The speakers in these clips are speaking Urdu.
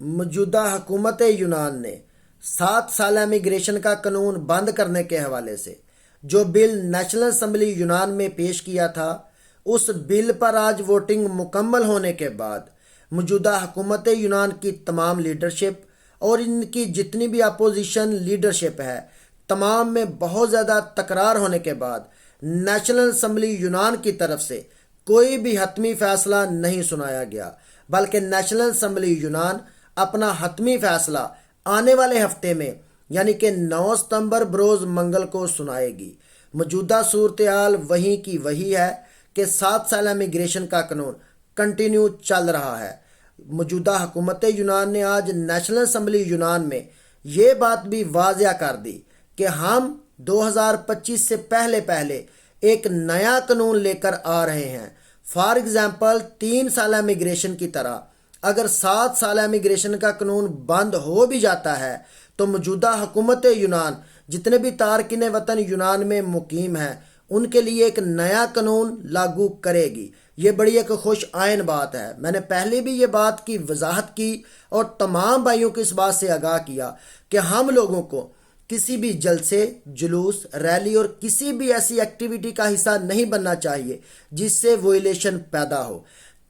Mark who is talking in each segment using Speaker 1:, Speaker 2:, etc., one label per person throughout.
Speaker 1: موجودہ حکومت یونان نے 7 سالہ امیگریشن کا قانون بند کرنے کے حوالے سے جو بل نیشنل اسمبلی یونان میں پیش کیا تھا، اس بل پر آج ووٹنگ مکمل ہونے کے بعد موجودہ حکومت یونان کی تمام لیڈرشپ اور ان کی جتنی بھی اپوزیشن لیڈرشپ ہے، تمام میں بہت زیادہ تکرار ہونے کے بعد نیشنل اسمبلی یونان کی طرف سے کوئی بھی حتمی فیصلہ نہیں سنایا گیا، بلکہ نیشنل اسمبلی یونان اپنا حتمی فیصلہ آنے والے ہفتے میں یعنی کہ 9 ستمبر بروز منگل کو سنائے گی۔ موجودہ صورتحال وہیں کی وہی ہے کہ 7 سالہ امیگریشن کا قانون کنٹینیو چل رہا ہے۔ موجودہ حکومت یونان نے آج نیشنل اسمبلی یونان میں یہ بات بھی واضح کر دی کہ ہم 2025 سے پہلے ایک نیا قانون لے کر آ رہے ہیں۔ فار ایگزامپل 3 سالہ امیگریشن کی طرح اگر 7 سالہ امیگریشن کا قانون بند ہو بھی جاتا ہے تو موجودہ حکومت یونان جتنے بھی تارکین وطن یونان میں مقیم ہیں ان کے لیے ایک نیا قانون لاگو کرے گی۔ یہ بڑی ایک خوش آئین بات ہے۔ میں نے پہلے بھی یہ بات کی وضاحت کی اور تمام بھائیوں کو اس بات سے آگاہ کیا کہ ہم لوگوں کو کسی بھی جلسے، جلوس، ریلی اور کسی بھی ایسی ایکٹیویٹی کا حصہ نہیں بننا چاہیے جس سے وائلیشن پیدا ہو،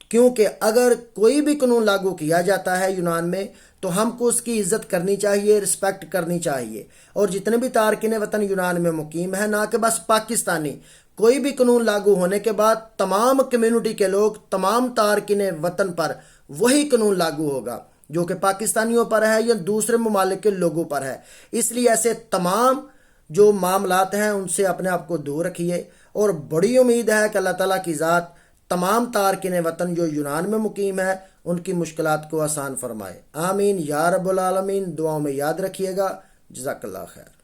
Speaker 1: کیونکہ اگر کوئی بھی قانون لاگو کیا جاتا ہے یونان میں تو ہم کو اس کی عزت کرنی چاہیے، رسپیکٹ کرنی چاہیے۔ اور جتنے بھی تارکین وطن یونان میں مقیم ہیں، نہ کہ بس پاکستانی، کوئی بھی قانون لاگو ہونے کے بعد تمام کمیونٹی کے لوگ، تمام تارکین وطن پر وہی قانون لاگو ہوگا جو کہ پاکستانیوں پر ہے یا دوسرے ممالک کے لوگوں پر ہے۔ اس لیے ایسے تمام جو معاملات ہیں ان سے اپنے آپ کو دور رکھیے، اور بڑی امید ہے کہ اللہ تعالیٰ کی ذات تمام تارکین وطن جو یونان میں مقیم ہے ان کی مشکلات کو آسان فرمائے۔ آمین یا رب العالمین۔ دعاؤں میں یاد رکھیے گا۔ جزاک اللہ خیر۔